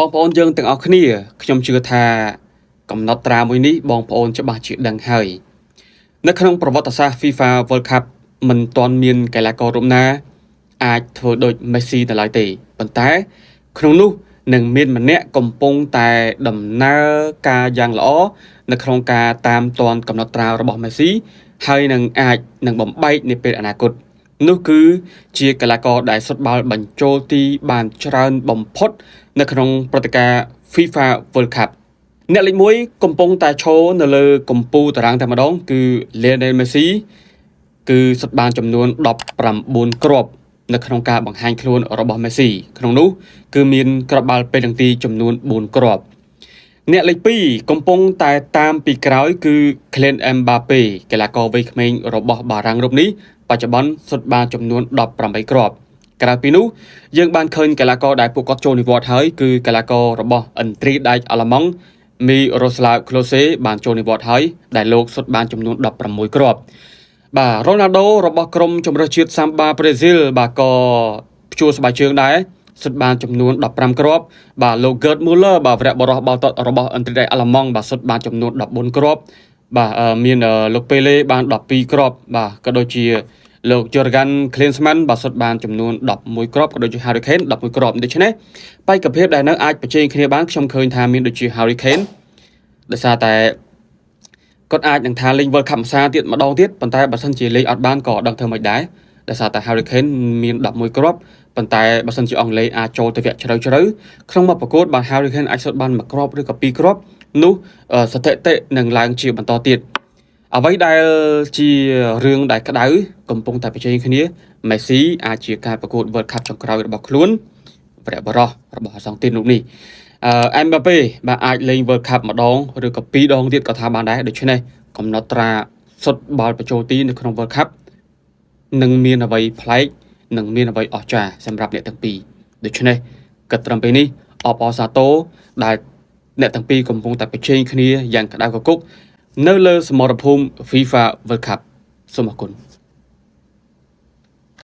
បងប្អូនយើងទាំងអស់គ្នាខ្ញុំជឿថាកំណត់ត្រាមួយនេះបងប្អូនច្បាស់ជាដឹងហើយនៅក្នុងប្រវត្តិសាស្ត្រ FIFA World Cup មិនទាន់មានកីឡាកររូបណាអាចធ្វើដូច Messi នៅឡើយទេប៉ុន្តែក្នុងនោះនឹងមានម្នាក់កំពុងតែដំណើរការយ៉ាងល្អនៅក្នុងការតាមទាន់កំណត់ត្រារបស់ Messi ហើយនឹងបំបែកនាពេលអនាគតនោះគឺជាកីឡាករដែលសុទ្ធបាល់បញ្ចូលទីបានច្រើនបំផុតនៅក្នុងព្រឹត្តិការណ៍ FIFA World Cup អ្នកលេខ1កំពុងតែឈរនៅលើកំពូលតារាងតែម្ដងគឺ Lionel Messi គឺសុទ្ធបានចំនួន19គ្រាប់នៅក្នុងការបង្ហាញខ្លួនរបស់ Messi ក្នុងនោះគឺមានគ្រាប់បាល់ពេនទីចំនួន4គ្រាប់អ្នកលេខ2កំពុងតែតាមពីក្រោយគឺ Kylian Mbappé កីឡាករវ័យក្មេងរបស់បារាំងរូបនេះបច្ចុប្បន្នសុទ្ធបានចំនួន18គ្រាប់ក្រៅពីនោះយើងបានឃើញកីឡាករដែលពួកគាត់ចូលនិវត្តន៍ហើយគឺកីឡាកររបស់ឥន្ទ្រីដែកអាល្លឺម៉ង់ Miroslav Klose បានចូលនិវត្តន៍ហើយដែលលោកសុទ្ធបានចំនួន16គ្រាប់បាទ Ronaldo របស់ក្រុមជម្រើសជាតិសាំបាប្រេស៊ីលបាទក៏ព្យួរស្បែកជើងដែរសុទ្ធបានចំនួន15គ្រាប់បាទលោក Gerd Müller បាទវរៈបរិះបាល់ទាត់របស់ឥន្ទ្រីដែកអាល្លឺម៉ង់បាទសុទ្ធបានចំនួន14គ្រាប់បាទមានលោក Pele បាន12គ្រាប់បាទក៏ដូចជាលោក Jurgen Klinsmann បាទសុទ្ធបានចំនួន11គ្រាប់ក៏ដូចជា Harry Kane 11គ្រាប់ដូច្នេះបេក្ខភាពដែលនៅអាចប្រជែងគ្នាបានខ្ញុំឃើញថាមានដូចជា Harry Kane ដោយសារតែគាត់អាចនឹងថាលេង World Cup ម្ដងទៀតប៉ុន្តែបើសិនជាលេងអត់បានក៏ដឹងធ្វើមិនដែរដោយសារតែ Harry Kane មាន11គ្រាប់ប៉ុន្តែបើសិនជាអង់គ្លេសអាចចូលទៅវគ្គជ្រៅក្នុងមកប្រកួតបាទ Harry Kane អាចសុទ្ធបាន1គ្រាប់ឬក៏2គ្រាប់នោះស្ថិតិនឹងឡើងជាបន្តទៀតអ្វីដែលជារឿងដែលក្តៅកំពុងតែប្រជែងគ្នា Messi អាចជាការប្រកួត World Cup ចុងក្រោយរបស់ខ្លួនវរៈបរិះរបស់អាសង់ទីននោះនេះMbappé បាទអាចលេង World Cup ម្ដងឬក៏2ដងទៀតក៏ថាបានដែរដូច្នេះកំណត់ត្រាសុទ្ធបាល់បញ្ចូលទីនៅក្នុង World Cup នឹងមានអ្វីប្លែកនឹងមានអ្វីអស្ចារ្យសម្រាប់អ្នកទាំងពីរដូច្នេះគិតត្រឹមពេលនេះអបអរសាទរដែលអ្នកទាំងពីរកំពុងតែប្រជែងគ្នាយ៉ាងក្តៅគគុកនៅលើសមរភូមិ FIFA World Cup សូមអរគុណ